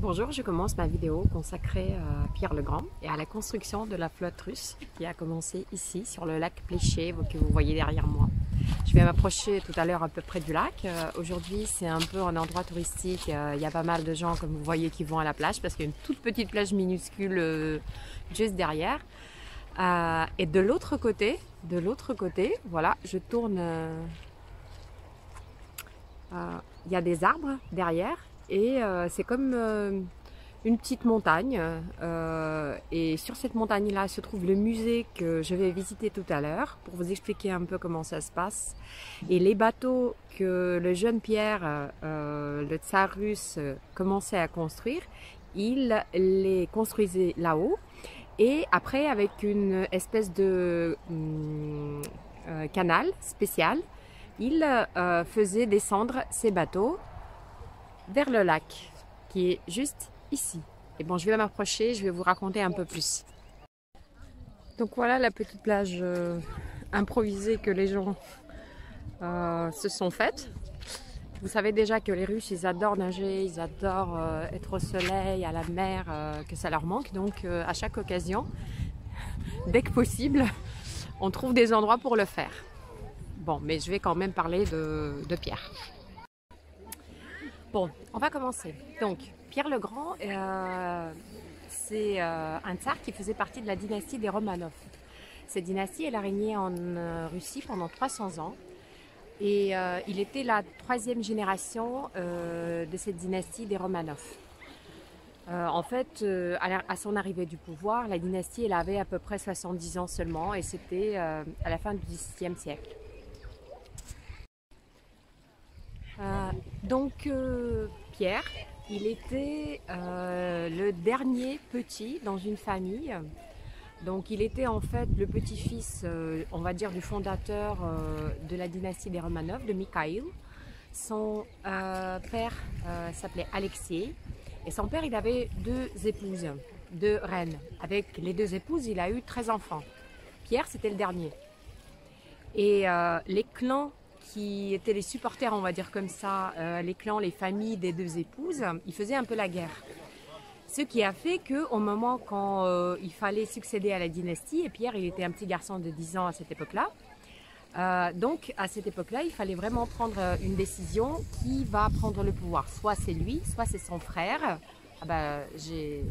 Bonjour, je commence ma vidéo consacrée à Pierre le Grand et à la construction de la flotte russe qui a commencé ici sur le lac Pléché que vous voyez derrière moi. Je vais m'approcher tout à l'heure à peu près du lac. Aujourd'hui c'est un peu un endroit touristique, il y a pas mal de gens comme vous voyez qui vont à la plage parce qu'il y a une toute petite plage minuscule juste derrière. Et de l'autre côté, voilà, je tourne, il y a des arbres derrière. Et c'est comme une petite montagne et sur cette montagne là se trouve le musée que je vais visiter tout à l'heure pour vous expliquer un peu comment ça se passe. Et les bateaux que le jeune Pierre, le tsar russe, commençait à construire, il les construisait là-haut et après avec une espèce de canal spécial, il faisait descendre ses bateaux vers le lac qui est juste ici. Et bon, je vais m'approcher, je vais vous raconter un peu plus. Donc voilà la petite plage improvisée que les gens se sont faites. Vous savez déjà que les Russes, ils adorent nager, ils adorent être au soleil, à la mer, que ça leur manque. Donc à chaque occasion, dès que possible, on trouve des endroits pour le faire. Bon, mais je vais quand même parler de Pierre. Bon, on va commencer. Donc, Pierre le Grand, c'est un tsar qui faisait partie de la dynastie des Romanov. Cette dynastie, elle a régné en Russie pendant 300 ans. Et il était la troisième génération de cette dynastie des Romanov. En fait, à son arrivée du pouvoir, la dynastie, elle avait à peu près 70 ans seulement. Et c'était à la fin du XVIe siècle. Donc Pierre, il était le dernier petit dans une famille. Donc il était en fait le petit-fils, on va dire, du fondateur de la dynastie des Romanov, de Mikhaïl. Son père s'appelait Alexei et son père il avait deux épouses, deux reines. Avec les deux épouses, il a eu 13 enfants. Pierre, c'était le dernier. Et les clans qui étaient les supporters, on va dire comme ça, les clans, les familles des deux épouses, ils faisaient un peu la guerre. Ce qui a fait qu'au moment quand il fallait succéder à la dynastie, et Pierre, il était un petit garçon de 10 ans à cette époque-là, donc à cette époque-là, il fallait vraiment prendre une décision qui va prendre le pouvoir. Soit c'est lui, soit c'est son frère. Ah bah, j'ai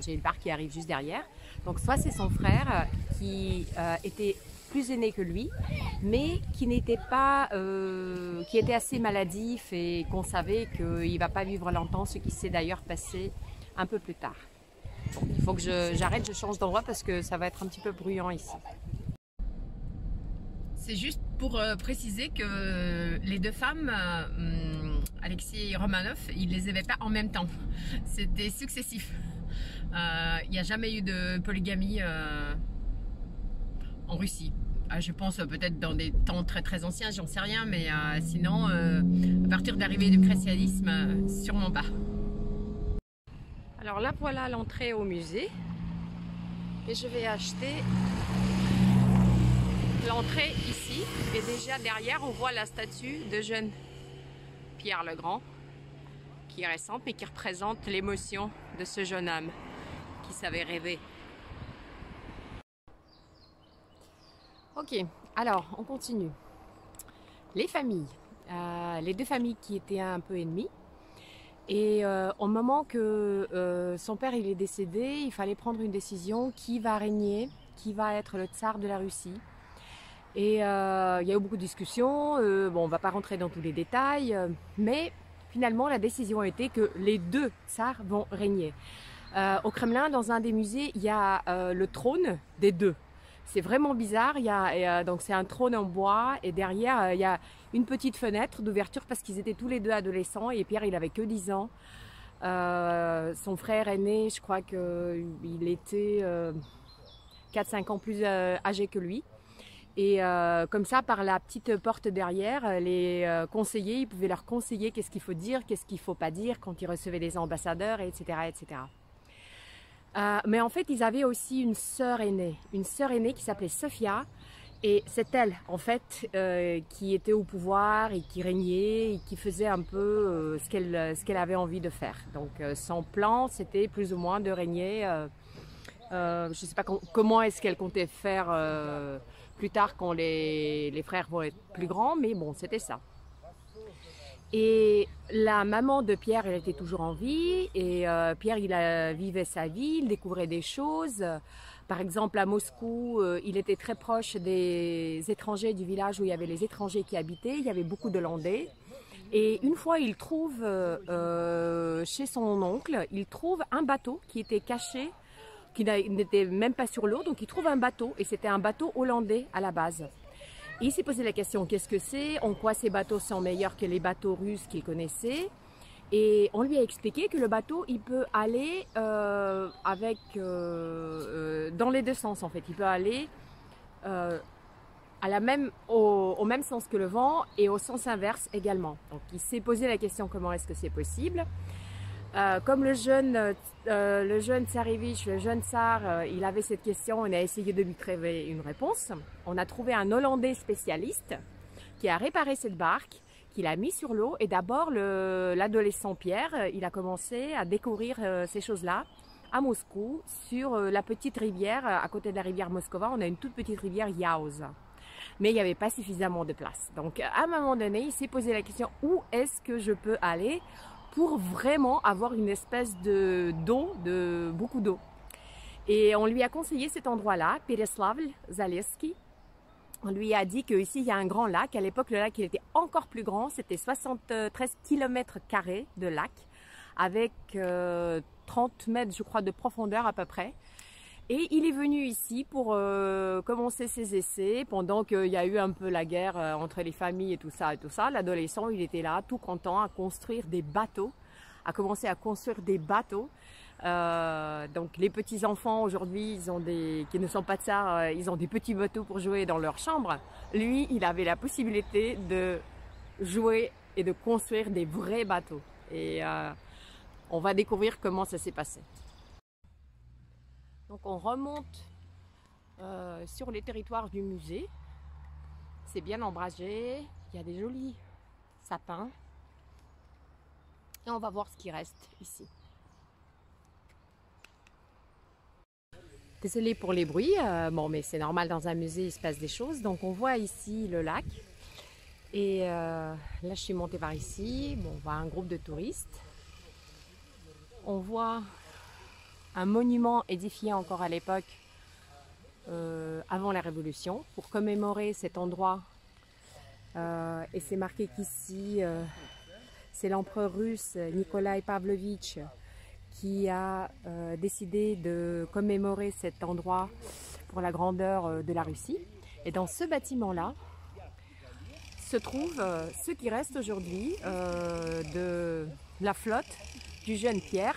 une barque qui arrive juste derrière. Donc soit c'est son frère qui était plus aîné que lui, mais qui n'était pas, qui était assez maladif et qu'on savait qu'il ne va pas vivre longtemps, ce qui s'est d'ailleurs passé un peu plus tard. Bon, il faut que j'arrête, je change d'endroit parce que ça va être un petit peu bruyant ici. C'est juste pour préciser que les deux femmes, Alexei et Romanov, ils les avaient pas en même temps. C'était successif. Il n'y a jamais eu de polygamie en Russie. Je pense peut-être dans des temps très très anciens, j'en sais rien, mais sinon, à partir de l'arrivée du christianisme, sûrement pas. Alors là, voilà l'entrée au musée. Et je vais acheter l'entrée ici. Et déjà derrière, on voit la statue de jeune Pierre le Grand, qui est récente, mais qui représente l'émotion de ce jeune homme qui savait rêver. Ok, alors on continue. Les familles, les deux familles qui étaient un peu ennemies. Et au moment que son père il est décédé, il fallait prendre une décision qui va régner, qui va être le tsar de la Russie. Et il y a eu beaucoup de discussions, bon, on ne va pas rentrer dans tous les détails, mais finalement la décision a été que les deux tsars vont régner. Au Kremlin, dans un des musées, il y a le trône des deux. C'est vraiment bizarre, donc c'est un trône en bois et derrière il y a une petite fenêtre d'ouverture parce qu'ils étaient tous les deux adolescents et Pierre il avait que 10 ans. Son frère aîné, je crois qu'il était 4-5 ans plus âgé que lui. Et comme ça, par la petite porte derrière, les conseillers, ils pouvaient leur conseiller qu'est-ce qu'il faut dire, qu'est-ce qu'il ne faut pas dire quand ils recevaient les ambassadeurs, etc. etc. Mais en fait, ils avaient aussi une sœur aînée qui s'appelait Sofia. Et c'est elle, en fait, qui était au pouvoir et qui régnait et qui faisait un peu ce qu'elle avait envie de faire. Donc son plan, c'était plus ou moins de régner. Je ne sais pas comment est-ce qu'elle comptait faire plus tard quand les frères vont être plus grands, mais bon, c'était ça. Et la maman de Pierre, elle était toujours en vie et Pierre, vivait sa vie, il découvrait des choses. Par exemple, à Moscou, il était très proche des étrangers du village où il y avait les étrangers qui habitaient. Il y avait beaucoup d'Hollandais. Et une fois, il trouve chez son oncle, il trouve un bateau qui était caché, qui n'était même pas sur l'eau. Donc il trouve un bateau et c'était un bateau hollandais à la base. Et il s'est posé la question, qu'est-ce que c'est? En quoi ces bateaux sont meilleurs que les bateaux russes qu'il connaissait? Et on lui a expliqué que le bateau, il peut aller dans les deux sens en fait. Il peut aller au même sens que le vent et au sens inverse également. Donc il s'est posé la question comment est-ce que c'est possible. Comme le jeune tsarevitch, le jeune tsar, il avait cette question, on a essayé de lui trouver une réponse. On a trouvé un Hollandais spécialiste qui a réparé cette barque, qui l'a mis sur l'eau. Et d'abord, l'adolescent Pierre, il a commencé à découvrir ces choses-là à Moscou, sur la petite rivière, à côté de la rivière Moskova, on a une toute petite rivière Yaouz. Mais il n'y avait pas suffisamment de place. Donc à un moment donné, il s'est posé la question, où est-ce que je peux aller pour vraiment avoir une espèce de beaucoup d'eau. Et on lui a conseillé cet endroit-là, Pereslavl-Zaleski. On lui a dit qu'ici, il y a un grand lac. À l'époque, le lac il était encore plus grand. C'était 73 km² de lac, avec 30 mètres, je crois, de profondeur à peu près. Et il est venu ici pour commencer ses essais pendant qu'il y a eu un peu la guerre entre les familles et tout ça. L'adolescent, il était là, tout content, à construire des bateaux, à commencer à construire des bateaux. Donc les petits enfants aujourd'hui, qui ne sont pas de ça, ils ont des petits bateaux pour jouer dans leur chambre. Lui, il avait la possibilité de jouer et de construire des vrais bateaux. Et on va découvrir comment ça s'est passé. Donc on remonte sur les territoires du musée. C'est bien ombragé, il y a des jolis sapins. Et on va voir ce qui reste ici. Désolée pour les bruits, bon mais c'est normal, dans un musée il se passe des choses. Donc on voit ici le lac. Et là je suis montée par ici, bon, on voit un groupe de touristes. On voit un monument édifié encore à l'époque, avant la Révolution, pour commémorer cet endroit. Et c'est marqué qu'ici, c'est l'empereur russe Nikolai Pavlovitch qui a décidé de commémorer cet endroit pour la grandeur de la Russie. Et dans ce bâtiment-là se trouve ce qui reste aujourd'hui de la flotte du jeune Pierre,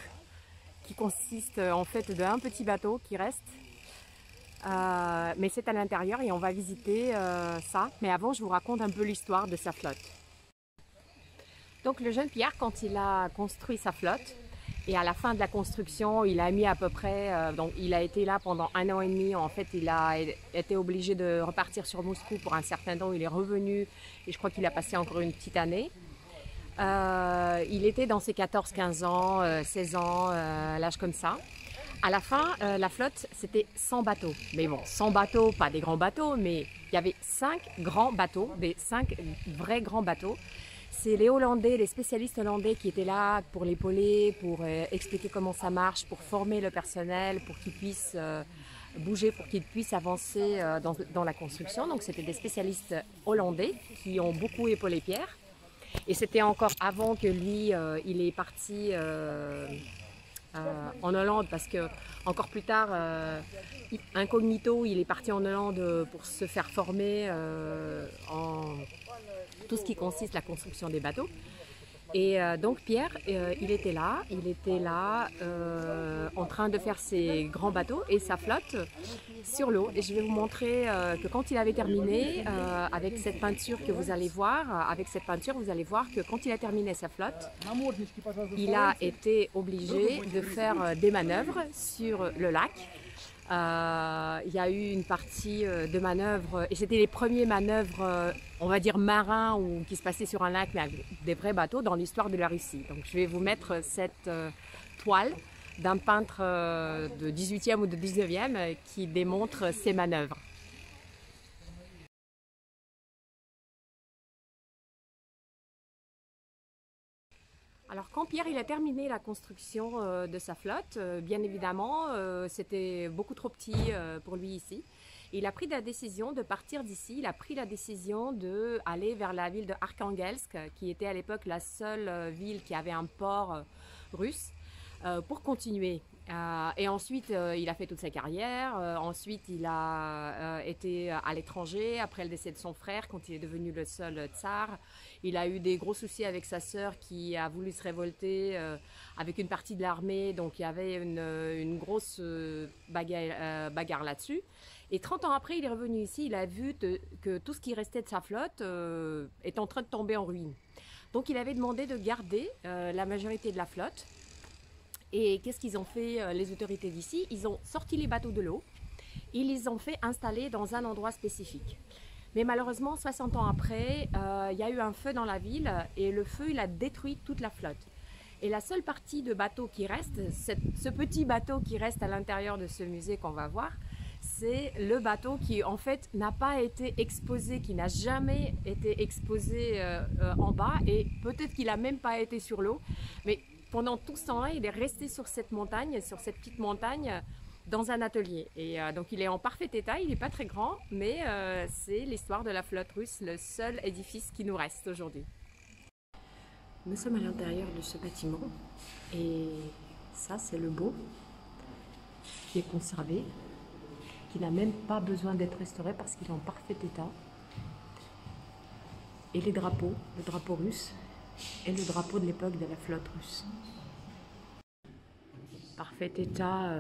qui consiste en fait d'un petit bateau qui reste, mais c'est à l'intérieur et on va visiter ça. Mais avant, je vous raconte un peu l'histoire de sa flotte. Donc le jeune Pierre, quand il a construit sa flotte, et à la fin de la construction, il a mis à peu près, donc il a été là pendant 1 an et demi. En fait, il a été obligé de repartir sur Moscou pour un certain temps. Il est revenu et je crois qu'il a passé encore une petite année. Il était dans ses 14-15 ans, 16 ans, l'âge comme ça. À la fin, la flotte, c'était 100 bateaux. Mais bon, 100 bateaux, pas des grands bateaux, mais il y avait 5 grands bateaux, des 5 vrais grands bateaux. C'est les Hollandais, les spécialistes hollandais qui étaient là pour l'épauler, pour expliquer comment ça marche, pour former le personnel, pour qu'ils puissent bouger, pour qu'ils puissent avancer dans la construction. Donc c'était des spécialistes hollandais qui ont beaucoup épaulé Pierre. Et c'était encore avant que lui, il est parti en Hollande, parce que encore plus tard, incognito, il est parti en Hollande pour se faire former en tout ce qui consiste la construction des bateaux. Et donc Pierre, il était là en train de faire ses grands bateaux et sa flotte sur l'eau. Et je vais vous montrer que quand il avait terminé, avec cette peinture que vous allez voir, vous allez voir que quand il a terminé sa flotte, il a été obligé de faire des manœuvres sur le lac Il y a eu une partie de manœuvres, et c'était les premiers manœuvres, on va dire marins, ou qui se passaient sur un lac, mais avec des vrais bateaux dans l'histoire de la Russie. Donc je vais vous mettre cette toile d'un peintre de 18e ou de 19e qui démontre ces manœuvres. Alors quand Pierre il a terminé la construction de sa flotte, bien évidemment c'était beaucoup trop petit pour lui ici. Il a pris la décision de partir d'ici, il a pris la décision d'aller vers la ville de Arkhangelsk, qui était à l'époque la seule ville qui avait un port russe, pour continuer. Et ensuite, il a fait toute sa carrière. Ensuite, il a été à l'étranger après le décès de son frère, quand il est devenu le seul tsar. Il a eu des gros soucis avec sa sœur qui a voulu se révolter avec une partie de l'armée. Donc, il y avait une grosse bagarre là-dessus. Et 30 ans après, il est revenu ici. Il a vu que tout ce qui restait de sa flotte est en train de tomber en ruine. Donc, il avait demandé de garder la majorité de la flotte. Et qu'est-ce qu'ils ont fait les autorités d'ici? Ils ont sorti les bateaux de l'eau, ils les ont fait installer dans un endroit spécifique. Mais malheureusement, 60 ans après, il y a eu un feu dans la ville et le feu il a détruit toute la flotte. Et la seule partie de bateau qui reste, ce petit bateau qui reste à l'intérieur de ce musée qu'on va voir, c'est le bateau qui en fait n'a pas été exposé, qui n'a jamais été exposé en bas, et peut-être qu'il n'a même pas été sur l'eau. Mais pendant tout ce temps-là, il est resté sur cette montagne, sur cette petite montagne, dans un atelier. Et donc il est en parfait état, il n'est pas très grand, mais c'est l'histoire de la flotte russe, le seul édifice qui nous reste aujourd'hui. Nous sommes à l'intérieur de ce bâtiment, et ça c'est le beau, qui est conservé, qui n'a même pas besoin d'être restauré parce qu'il est en parfait état. Et les drapeaux, le drapeau russe et le drapeau de l'époque de la flotte russe. Parfait état,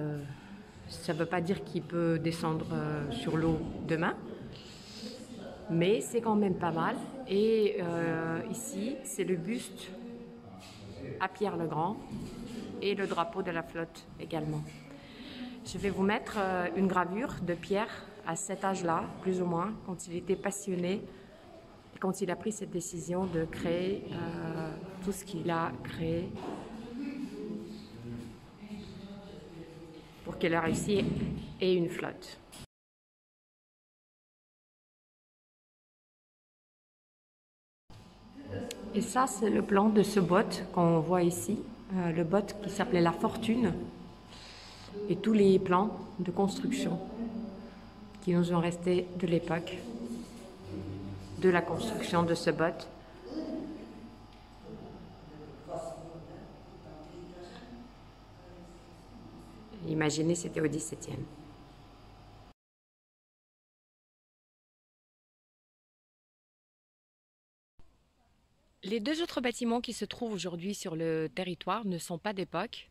ça ne veut pas dire qu'il peut descendre sur l'eau demain, mais c'est quand même pas mal. Et ici, c'est le buste à Pierre le Grand et le drapeau de la flotte également. Je vais vous mettre une gravure de Pierre à cet âge-là, plus ou moins, quand il était passionné, quand il a pris cette décision de créer tout ce qu'il a créé pour que la Russie ait une flotte. Et ça, c'est le plan de ce boat qu'on voit ici, le boat qui s'appelait la Fortune, et tous les plans de construction qui nous ont restés de l'époque de la construction de ce boat. Imaginez, c'était au XVIIe. Les deux autres bâtiments qui se trouvent aujourd'hui sur le territoire ne sont pas d'époque.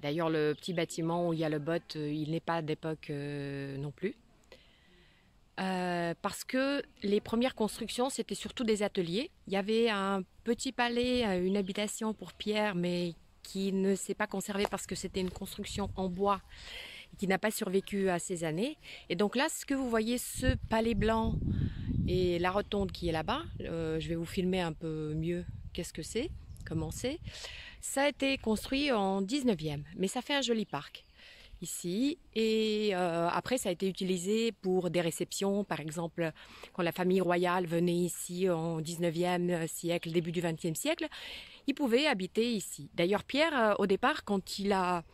D'ailleurs, le petit bâtiment où il y a le boat, il n'est pas d'époque non plus. Parce que les premières constructions, c'était surtout des ateliers. Il y avait un petit palais, une habitation pour Pierre, mais qui ne s'est pas conservé parce que c'était une construction en bois qui n'a pas survécu à ces années. Et donc là, ce que vous voyez, ce palais blanc et la rotonde qui est là-bas, je vais vous filmer un peu mieux qu'est-ce que c'est, comment c'est. Ça a été construit en 19e, mais ça fait un joli parc ici. Et après, ça a été utilisé pour des réceptions, par exemple, quand la famille royale venait ici en 19e siècle, début du 20e siècle, ils pouvaient habiter ici. D'ailleurs, Pierre, au départ, quand il a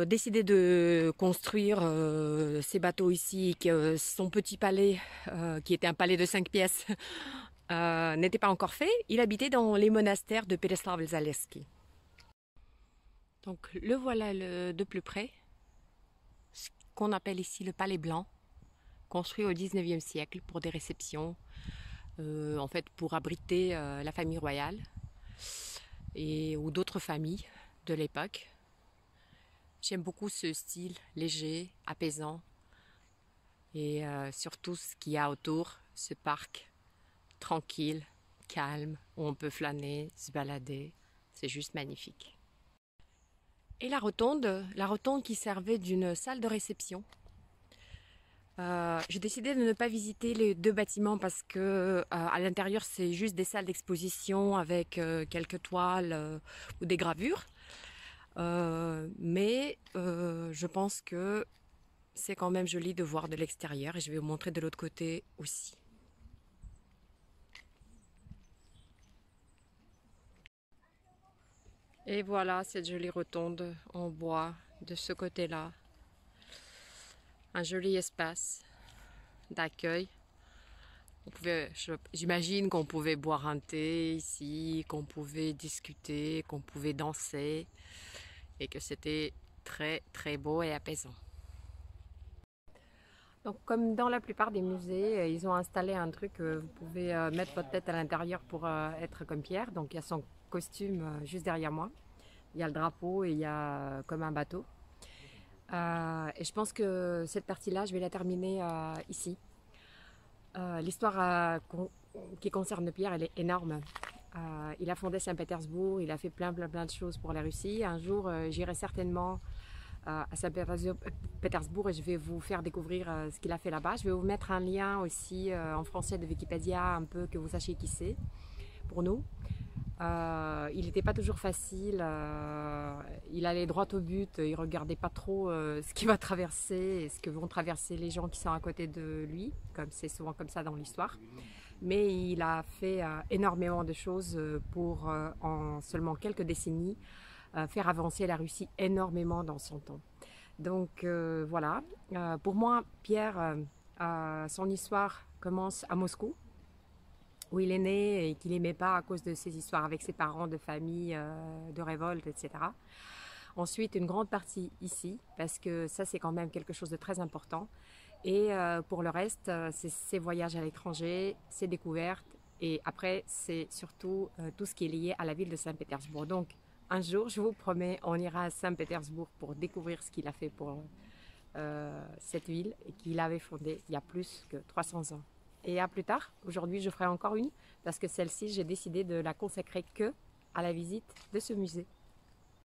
décidé de construire ces bateaux ici, que son petit palais, qui était un palais de 5 pièces, n'était pas encore fait, il habitait dans les monastères de Pereslav-Zaleski. Donc le voilà de plus près, ce qu'on appelle ici le palais blanc, construit au 19e siècle pour des réceptions, en fait pour abriter la famille royale ou d'autres familles de l'époque. J'aime beaucoup ce style léger, apaisant, et surtout ce qu'il y a autour, ce parc tranquille, calme, où on peut flâner, se balader. C'est juste magnifique. Et la rotonde qui servait d'une salle de réception. J'ai décidé de ne pas visiter les deux bâtiments parce que à l'intérieur c'est juste des salles d'exposition avec quelques toiles ou des gravures. Mais je pense que c'est quand même joli de voir de l'extérieur et je vais vous montrer de l'autre côté aussi. Et voilà cette jolie rotonde en bois de ce côté-là. Un joli espace d'accueil. J'imagine qu'on pouvait boire un thé ici, qu'on pouvait discuter, qu'on pouvait danser et que c'était très très beau et apaisant. Donc comme dans la plupart des musées, ils ont installé un truc, vous pouvez mettre votre tête à l'intérieur pour être comme Pierre. Donc il y a son costume juste derrière moi. Il y a le drapeau et il y a comme un bateau. Et je pense que cette partie-là, je vais la terminer ici. L'histoire qui concerne Pierre, elle est énorme. Il a fondé Saint-Pétersbourg, il a fait plein de choses pour la Russie. Un jour, j'irai certainement à Saint-Pétersbourg et je vais vous faire découvrir ce qu'il a fait là-bas. Je vais vous mettre un lien aussi en français de Wikipédia, un peu que vous sachiez qui c'est pour nous. Il n'était pas toujours facile, il allait droit au but, il regardait pas trop ce qui va traverser et ce que vont traverser les gens qui sont à côté de lui, comme c'est souvent comme ça dans l'histoire. Mais il a fait énormément de choses pour, en seulement quelques décennies, faire avancer la Russie énormément dans son temps. Donc voilà, pour moi, Pierre, son histoire commence à Moscou, où il est né et qu'il n'aimait pas à cause de ses histoires avec ses parents, de famille, de révolte, etc. Ensuite, une grande partie ici, parce que ça c'est quand même quelque chose de très important. Et pour le reste, c'est ses voyages à l'étranger, ses découvertes, et après c'est surtout tout ce qui est lié à la ville de Saint-Pétersbourg. Donc un jour, je vous promets, on ira à Saint-Pétersbourg pour découvrir ce qu'il a fait pour cette ville et qu'il avait fondée il y a plus que 300 ans. Et à plus tard, aujourd'hui je ferai encore une parce que celle-ci j'ai décidé de la consacrer que à la visite de ce musée.